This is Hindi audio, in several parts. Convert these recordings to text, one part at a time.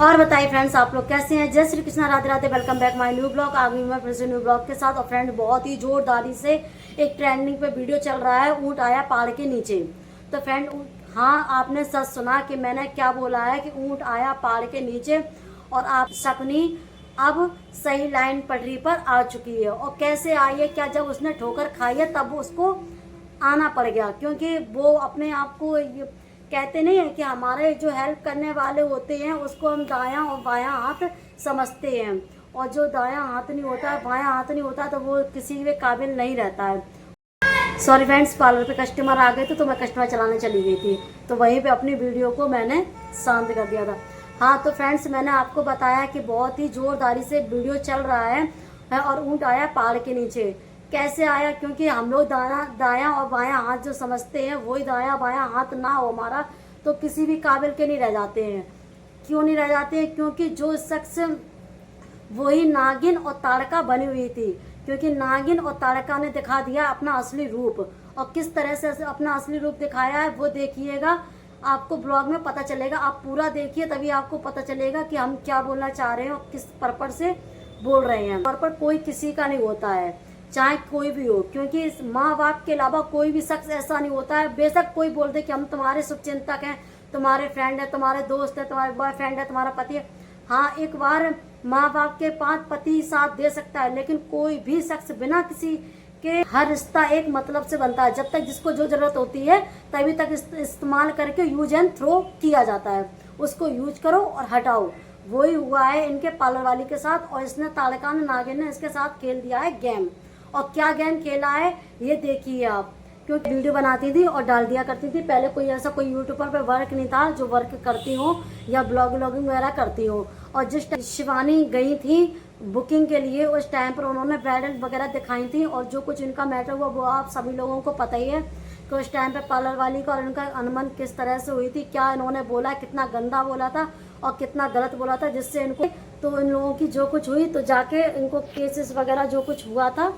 और बताइए फ्रेंड्स, आप लोग कैसे हैं। जय Shri Krishna, Radhe Radhe. Welcome back my new blog. आ गई मैं फिर से न्यू ब्लॉग के साथ। और फ्रेंड, बहुत ही जोरदारी से एक ट्रेंडिंग पे वीडियो चल रहा है, ऊँट आया पहाड़ के नीचे। तो फ्रेंड, हाँ, आपने सच सुना कि मैंने क्या बोला है कि ऊँट आया पहाड़ के नीचे। और आप शकुनी अब सही लाइन पटरी पर आ चुकी है। और कैसे आई है, क्या जब उसने ठोकर खाई है तब उसको आना पड़ गया, क्योंकि वो अपने आप को कहते नहीं है कि हमारे जो हेल्प करने वाले होते हैं उसको हम दायां और बायां हाथ समझते हैं। और जो दायां हाथ नहीं होता है, बायां हाथ नहीं होता, तो वो किसी के काबिल नहीं रहता है। सॉरी फ्रेंड्स, पार्लर पे कस्टमर आ गए थे तो मैं कस्टमर चलाने चली गई थी, तो वहीं पे अपनी वीडियो को मैंने शांत कर दिया था। हाँ, तो फ्रेंड्स, मैंने आपको बताया कि बहुत ही जोरदारी से वीडियो चल रहा है और ऊँट आया पहाड़ के नीचे। कैसे आया, क्योंकि हम लोग दायां और बायां हाथ जो समझते हैं, वही दायां बायां हाथ ना हो हमारा तो किसी भी काबिल के नहीं रह जाते हैं। क्यों नहीं रह जाते हैं? क्योंकि जो शख्स वही नागिन और ताड़का बनी हुई थी, क्योंकि नागिन और ताड़का ने दिखा दिया अपना असली रूप। और किस तरह से अपना असली रूप दिखाया है वो देखिएगा, आपको ब्लॉग में पता चलेगा। आप पूरा देखिए, तभी आपको पता चलेगा कि हम क्या बोलना चाह रहे हैं और किस पर्पज से बोल रहे हैं। पर कोई किसी का नहीं होता है, चाहे कोई भी हो, क्योंकि इस माँ बाप के अलावा कोई भी शख्स ऐसा नहीं होता है। बेशक कोई बोल दे कि हम तुम्हारे शुभचिंतक हैं, तुम्हारे फ्रेंड है, तुम्हारे दोस्त है, तुम्हारे बॉयफ्रेंड है, तुम्हारा पति है। हाँ, एक बार माँ बाप के 5 पति साथ दे सकता है, लेकिन कोई भी शख्स बिना किसी के, हर रिश्ता एक मतलब से बनता है। जब तक जिसको जो जरूरत होती है तभी तक इस्तेमाल करके यूज एंड थ्रो किया जाता है। उसको यूज करो और हटाओ। वही हुआ है इनके पार्लर वाली के साथ। और इसने ताड़का ने, नागिन ने इसके साथ खेल दिया है गेम। और क्या गेम खेला है ये देखिए आप। क्योंकि वीडियो बनाती थी और डाल दिया करती थी। पहले कोई ऐसा कोई यूट्यूबर पे वर्क नहीं था जो वर्क करती हो या ब्लॉगिंग वगैरह करती हो। और जिस टाइम शिवानी गई थी बुकिंग के लिए, उस टाइम पर उन्होंने ब्राइडल वगैरह दिखाई थी। और जो कुछ इनका मैटर हुआ वो आप सभी लोगों को पता ही है कि उस टाइम पे पार्लर वाली का और इनका अनबन किस तरह से हुई थी। क्या इन्होंने बोला, कितना गंदा बोला था और कितना गलत बोला था, जिससे इनको, तो इन लोगों की जो कुछ हुई, तो जाके इनको केसेस वगैरह जो कुछ हुआ था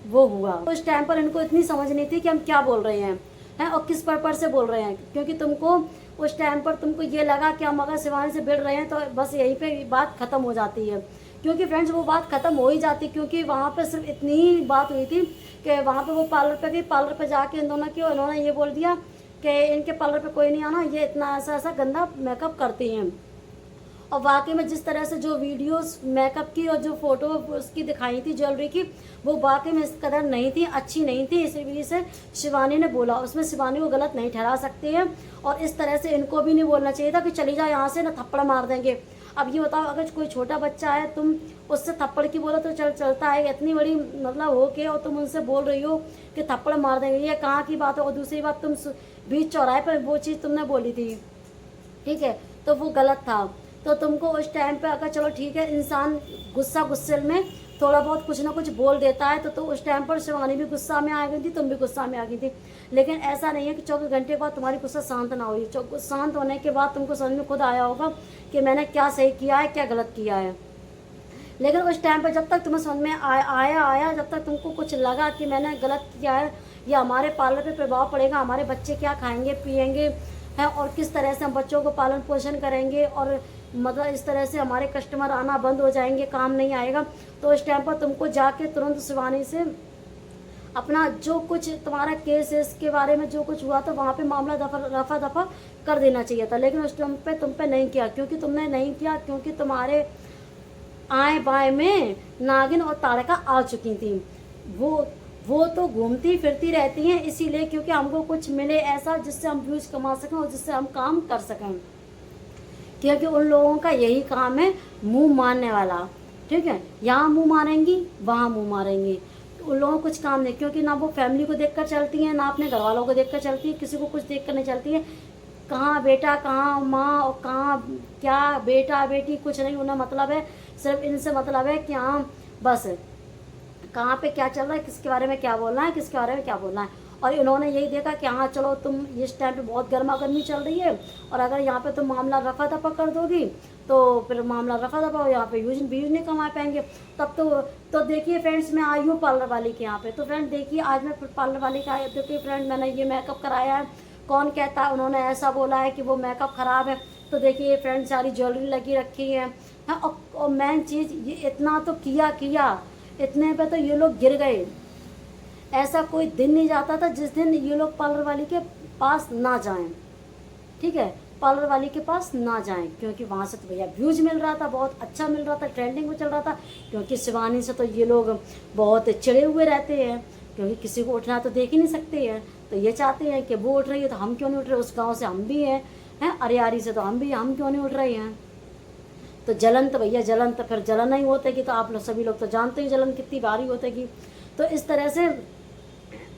वो हुआ। उस टाइम पर इनको इतनी समझ नहीं थी कि हम क्या बोल रहे हैं और किस पर्पज से बोल रहे हैं। क्योंकि तुमको उस टाइम पर तुमको ये लगा कि हम अगर शिवानी से भिड़ रहे हैं तो बस यहीं पे बात खत्म हो जाती है। क्योंकि फ्रेंड्स, वो बात खत्म हो ही जाती, क्योंकि वहाँ पे सिर्फ इतनी ही बात हुई थी कि वहाँ पे वो पार्लर पे गई। पार्लर पे जाके इन दोनों की, इन्होंने ये बोल दिया कि इनके पार्लर पे कोई नहीं आना, ये इतना ऐसा ऐसा गंदा मेकअप करती हैं। और वाकई में जिस तरह से जो वीडियोस मेकअप की और जो फोटो उसकी दिखाई थी ज्वेलरी की, वो वाकई में इस कदर नहीं थी, अच्छी नहीं थी। इसी वजह से शिवानी ने बोला, उसमें शिवानी को गलत नहीं ठहरा सकते हैं। और इस तरह से इनको भी नहीं बोलना चाहिए था कि चली जाओ यहाँ से, ना थप्पड़ मार देंगे। अब ये बताओ, अगर कोई छोटा बच्चा है, तुम उससे थप्पड़ की बोलो तो चलता है, इतनी बड़ी मतलब हो के और तुम उनसे बोल रही हो कि थप्पड़ मार देंगे, ये कहाँ की बात है। और दूसरी बात, तुम बीच चौराहे पर वो चीज़ तुमने बोली थी, ठीक है, तो वो गलत था। तो तुमको उस टाइम पे, अगर चलो ठीक है, इंसान गुस्से में थोड़ा बहुत कुछ ना कुछ बोल देता है, तो उस टाइम पर शिवानी भी गुस्सा में आ गई थी, तुम भी गुस्सा में आ गई थी। लेकिन ऐसा नहीं है कि 24 घंटे के बाद तुम्हारी गुस्सा शांत ना हुई। शांत होने के बाद तुमको समझ में खुद आया होगा कि मैंने क्या सही किया है, क्या गलत किया है। लेकिन उस टाइम पर जब तक तुम्हें समझ में आया, जब तक तुमको कुछ लगा कि मैंने गलत किया है या हमारे पार्लर पे प्रभाव पड़ेगा, हमारे बच्चे क्या खाएंगे पिएंगे हैं और किस तरह से हम बच्चों को पालन पोषण करेंगे, और मतलब इस तरह से हमारे कस्टमर आना बंद हो जाएंगे, काम नहीं आएगा, तो उस टाइम पर तुमको जाके तुरंत शिवानी से अपना जो कुछ तुम्हारा केस है इसके बारे में जो कुछ हुआ था वहाँ पे मामला रफा दफा कर देना चाहिए था। लेकिन उस टाइम पे तुम पे नहीं किया। क्योंकि तुमने नहीं किया क्योंकि तुम्हारे आए बाएं में नागिन और ताड़का आ चुकी थी। वो तो घूमती फिरती रहती हैं, इसीलिए क्योंकि हमको कुछ मिले ऐसा जिससे हम व्यूज कमा सकें और जिससे हम काम कर सकें। क्योंकि उन लोगों का यही काम है, मुंह मारने वाला, ठीक है। यहाँ मुंह मारेंगी, वहाँ मुंह मारेंगी, उन लोगों को कुछ काम नहीं। क्योंकि ना वो फैमिली को देखकर चलती हैं, ना अपने घर वालों को देखकर चलती है, किसी को कुछ देखकर नहीं चलती है। कहाँ बेटा, कहाँ माँ और कहाँ क्या बेटा बेटी, कुछ नहीं। उन्हें मतलब है, सिर्फ इनसे मतलब है कि हाँ बस कहाँ पे क्या चल रहा है, किसके बारे में क्या बोलना है, किसके बारे में क्या बोलना है। और इन्होंने यही देखा कि हाँ चलो, तुम इस टाइम पे बहुत गर्मा गर्मी चल रही है और अगर यहाँ पे तुम मामला रफा दफा कर दोगी तो फिर मामला रफा दफा हो, यहाँ पे व्यूज नहीं कमा पाएंगे। तब तो देखिए फ्रेंड्स, मैं आई हूँ पार्लर वाली के यहाँ पे। तो फ्रेंड देखिए, आज मैं पार्लर वाली का देखिए फ्रेंड, मैंने ये मेकअप कराया है। कौन कहता है उन्होंने ऐसा बोला है कि वो मेकअप ख़राब है। तो देखिए फ्रेंड सारी ज्वेलरी लगी रखी है। हाँ, और मेन चीज़ ये इतना तो किया इतने पे तो ये लोग गिर गए। ऐसा कोई दिन नहीं जाता था जिस दिन ये लोग पार्लर वाली के पास ना जाएं, ठीक है, पार्लर वाली के पास ना जाएं, क्योंकि वहाँ से तो भैया व्यूज मिल रहा था, बहुत अच्छा मिल रहा था, ट्रेंडिंग में चल रहा था। क्योंकि शिवानी से तो ये लोग बहुत चिड़े हुए रहते हैं, क्योंकि किसी को उठना तो देख ही नहीं सकते हैं। तो ये चाहते हैं कि वो उठ रही है तो हम क्यों नहीं उठ रहे, उस गाँव से हम भी हैं अरियारी से तो हम भी, हम क्यों नहीं उठ रहे हैं। तो जलन तो भैया जलन तो फिर जलन नहीं होतेगी, तो आप लोग सभी लोग तो जानते ही जलन कितनी भारी होतेगी। तो इस तरह से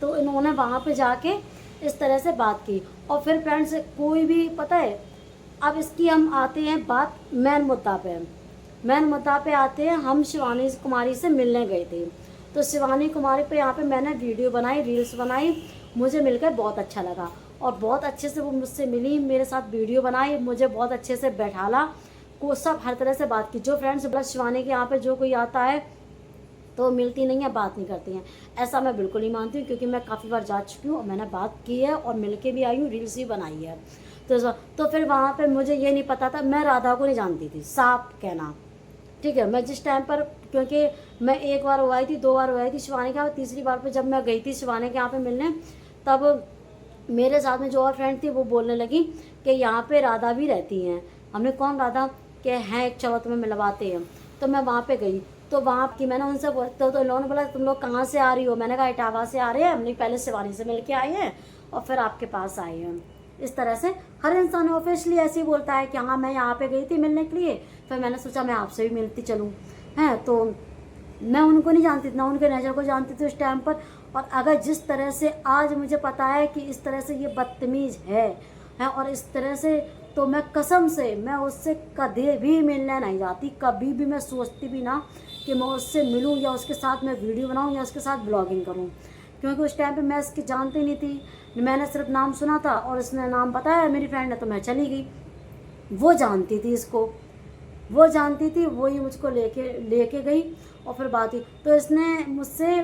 तो इन्होंने वहाँ पे जाके इस तरह से बात की। और फिर फ्रेंड्स कोई भी पता है, अब इसकी हम आते हैं बात मेन मुद्दा पे आते हैं। हम शिवानी कुमारी से मिलने गए थे, तो शिवानी कुमारी पे यहाँ पे मैंने वीडियो बनाई, रील्स बनाई, मुझे मिलकर बहुत अच्छा लगा और बहुत अच्छे से वो मुझसे मिली, मेरे साथ वीडियो बनाई, मुझे बहुत अच्छे से बैठाला को सब हर तरह से बात की। जो फ्रेंड्स बस शिवानी के यहाँ पे जो कोई आता है तो मिलती नहीं है, बात नहीं करती हैं, ऐसा मैं बिल्कुल नहीं मानती हूँ, क्योंकि मैं काफ़ी बार जा चुकी हूँ और मैंने बात की है और मिल के भी आई हूँ, रील्स भी बनाई है। तो फिर वहाँ पे मुझे ये नहीं पता था, मैं राधा को नहीं जानती थी, साफ कहना, ठीक है। मैं जिस टाइम पर, क्योंकि मैं एक बार हुआ थी, 2 बार हुआ थी शिवानी के यहाँ, तीसरी बार पर जब मैं गई थी शिवानी के यहाँ पे मिलने, तब मेरे साथ में जो और फ्रेंड थी वो बोलने लगी कि यहाँ पे राधा भी रहती हैं। हमने कौन राधा, कि हैं, चलो तुम्हें मिलवाते हैं। तो मैं वहाँ पे गई, तो वहाँ की मैंने उनसे तो उन्होंने बोला तुम लोग कहाँ से आ रही हो, मैंने कहा इटावा से आ रहे हैं, हमने पहले शिवानी से मिल के आए हैं और फिर आपके पास आए हैं। इस तरह से हर इंसान ऑफिशियली ऐसे ही बोलता है कि हाँ मैं यहाँ पे गई थी मिलने के लिए, फिर मैंने सोचा मैं आपसे भी मिलती चलूँ, हैं। तो मैं उनको नहीं जानती थी, ना उनके नेचर को जानती थी उस टाइम पर। और अगर जिस तरह से आज मुझे पता है कि इस तरह से ये बदतमीज़ है और इस तरह से, तो मैं कसम से मैं उससे कभी भी मिलने नहीं जाती, कभी भी मैं सोचती भी ना कि मैं उससे मिलूं या उसके साथ मैं वीडियो बनाऊं या उसके साथ ब्लॉगिंग करूं, क्योंकि उस टाइम पे मैं इसकी जानती नहीं थी, मैंने सिर्फ नाम सुना था और इसने नाम बताया मेरी फ्रेंड ने, तो मैं चली गई। वो जानती थी इसको, वो जानती थी, वो ही मुझको लेके गई और फिर बात हुई। तो इसने मुझसे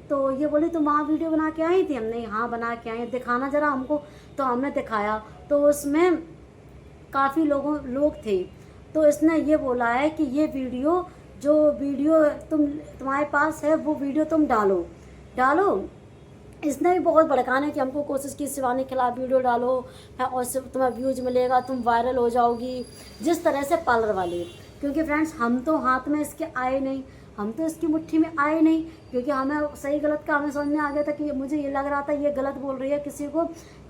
तो ये बोली तुम वहाँ वीडियो बना के आई थी, हमने हाँ बना के आई, दिखाना ज़रा हमको। तो हमने दिखाया, तो उसमें काफ़ी लोग थे। तो इसने ये बोला है कि ये जो वीडियो तुम्हारे पास है वो वीडियो तुम डालो। इसने भी बहुत भड़काने की हमको कोशिश की, शिवानी के खिलाफ वीडियो डालो है और तुम्हें व्यूज मिलेगा, तुम वायरल हो जाओगी, जिस तरह से पार्लर वाली। क्योंकि फ्रेंड्स हम तो हाथ में इसके आए नहीं, हम तो इसकी मुट्ठी में आए नहीं, क्योंकि हमें सही गलत का हमें समझ में आ गया था कि मुझे ये लग रहा था ये गलत बोल रही है, किसी को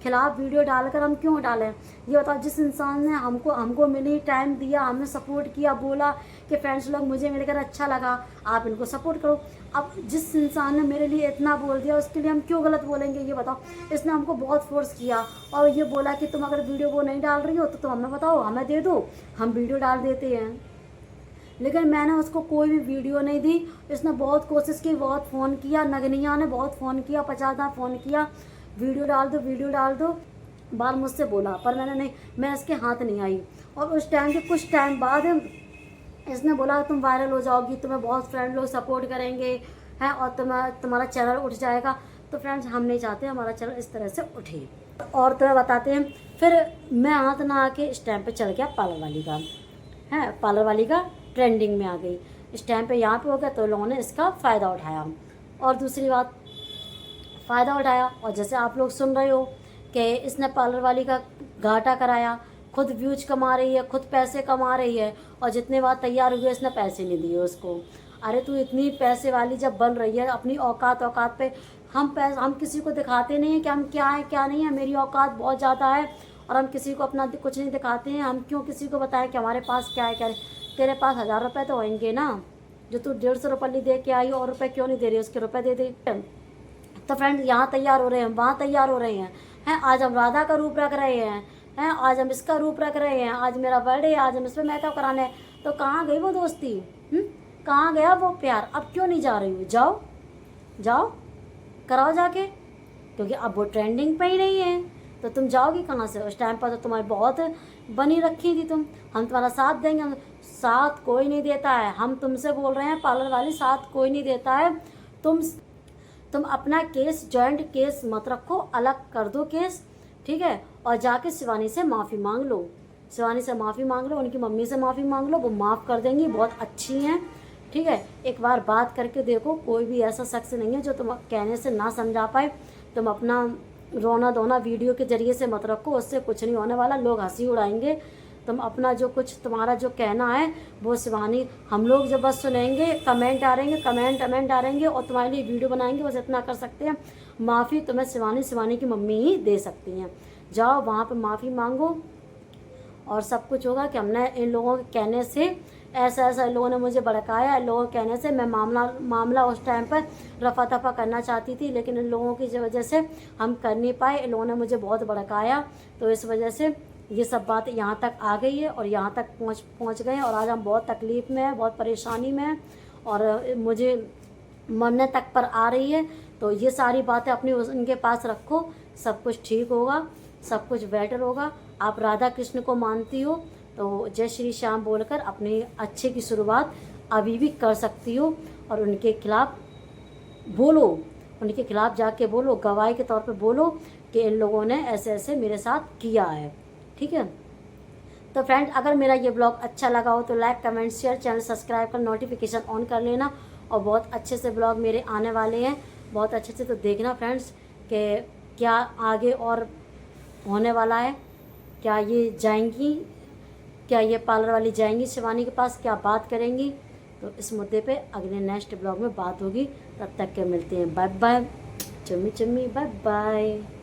खिलाफ वीडियो डालकर हम क्यों डालें। ये बताओ, जिस इंसान ने हमको मिली, टाइम दिया, हमें सपोर्ट किया, बोला कि फ्रेंड्स लोग मुझे मिलकर अच्छा लगा, आप इनको सपोर्ट करो। अब जिस इंसान ने मेरे लिए इतना बोल दिया उसके लिए हम क्यों गलत बोलेंगे, ये बताओ। इसने हमको बहुत फोर्स किया और ये बोला कि तुम अगर वीडियो वो नहीं डाल रही हो तो तुम हमें बताओ, हमें दे दो, हम वीडियो डाल देते हैं। लेकिन मैंने उसको कोई भी वीडियो नहीं दी। इसने बहुत कोशिश की, बहुत फ़ोन किया, नगनिया ने बहुत फ़ोन किया, 50 बार फ़ोन किया, वीडियो डाल दो बार मुझसे बोला, पर मैंने नहीं, मैं इसके हाथ नहीं आई। और उस टाइम के कुछ टाइम बाद इसने बोला तुम वायरल हो जाओगी, तुम्हें बहुत फ्रेंड लोग सपोर्ट करेंगे हैं और तुम्हारा चैनल उठ जाएगा। तो फ्रेंड्स हम नहीं चाहते हमारा चैनल इस तरह से उठे। और तुम्हें बताते हैं, फिर मैं हाथ ना आके इस टाइम पे चल गया पार्लर वाली का ट्रेंडिंग में आ गई। इस टाइम पे यहाँ पे हो गया, तो लोगों ने इसका फ़ायदा उठाया। और दूसरी बात, फ़ायदा उठाया और जैसे आप लोग सुन रहे हो कि इसने पार्लर वाली का घाटा कराया, खुद व्यूज कमा रही है, खुद पैसे कमा रही है, और जितने बार तैयार हुए इसने पैसे नहीं दिए उसको। अरे तू इतनी पैसे वाली जब बन रही है, अपनी औकात पे हम किसी को दिखाते नहीं हैं कि हम क्या है क्या नहीं है। मेरी औकात बहुत ज़्यादा है और हम किसी को अपना कुछ नहीं दिखाते हैं। हम क्यों किसी को बताएं कि हमारे पास क्या है क्या नहीं। तेरे पास 1000 रुपये तो होंगे ना, जो तू 150 रुपये दे के आई, और रुपये क्यों नहीं दे रही, उसके रुपये दे दे। तो फ्रेंड यहाँ तैयार हो रहे हैं, वहाँ तैयार हो रहे हैं आज हम राधा का रूप रख रहे हैं आज हम इसका रूप रख रहे हैं, आज मेरा बर्थडे है, आज हम इस पर मेकअप कराने। तो कहाँ गई वो दोस्ती, कहाँ गया वो प्यार। अब क्यों नहीं जा रही हो, जाओ कराओ जाके, क्योंकि अब वो ट्रेंडिंग पे ही नहीं है, तो तुम जाओगी कहाँ से। उस टाइम पर तो तुम्हारी बहुत बनी रखी थी तुम, हम तुम्हारा साथ देंगे। साथ कोई नहीं देता है, हम तुमसे बोल रहे हैं पार्लर वाली, साथ कोई नहीं देता है। तुम अपना केस, जॉइंट केस मत रखो, अलग कर दो केस, ठीक है, और जाके शिवानी से माफ़ी मांग लो, शिवानी से माफ़ी मांग लो, उनकी मम्मी से माफ़ी मांग लो, वो माफ़ कर देंगी, बहुत अच्छी हैं, ठीक है। एक बार बात करके देखो, कोई भी ऐसा शख्स नहीं है जो तुम कहने से ना समझा पाए। तुम अपना रोना धोना वीडियो के ज़रिए से मत रखो, उससे कुछ नहीं होने वाला, लोग हंसी उड़ाएंगे। तुम अपना जो कुछ तुम्हारा जो कहना है वो शिवानी, हम लोग जब बस सुनेंगे, कमेंट आ रहेंगे और तुम्हारे लिए वीडियो बनाएंगे, बस इतना कर सकते हैं। माफ़ी तुम्हें शिवानी की मम्मी ही दे सकती हैं। जाओ वहाँ पे माफ़ी मांगो और सब कुछ होगा कि हमने इन लोगों के कहने से ऐसा इन लोगों ने मुझे भड़काया, इन लोगों के कहने से मैं मामला उस टाइम पर रफा दफा करना चाहती थी, लेकिन इन लोगों की वजह से हम कर नहीं पाए, इन लोगों ने मुझे बहुत भड़काया, तो इस वजह से ये सब बात यहाँ तक आ गई है और यहाँ तक पहुँच गए हैं और आज हम बहुत तकलीफ़ में हैं, बहुत परेशानी में हैं और मुझे मरने तक पर आ रही है। तो ये सारी बातें अपनी उनके पास रखो, सब कुछ ठीक होगा, सब कुछ बेटर होगा। आप राधा कृष्ण को मानती हो तो जय श्री श्याम बोलकर अपने अच्छे की शुरुआत अभी भी कर सकती हो और उनके खिलाफ बोलो, उनके खिलाफ जाके बोलो, गवाही के तौर पे बोलो कि इन लोगों ने ऐसे ऐसे मेरे साथ किया है, ठीक है। तो फ्रेंड, अगर मेरा ये ब्लॉग अच्छा लगा हो तो like comment share, channel subscribe कर नोटिफिकेशन ऑन कर लेना और बहुत अच्छे से ब्लॉग मेरे आने वाले हैं, बहुत अच्छे से। तो देखना फ्रेंड्स कि क्या आगे और होने वाला है, क्या ये जाएंगी, क्या ये पार्लर वाली जाएंगी शिवानी के पास, क्या बात करेंगी, तो इस मुद्दे पे अगले नेक्स्ट ब्लॉग में बात होगी। तब तक के मिलते हैं, बाय बाय, चम्मी चम्मी, बाय बाय।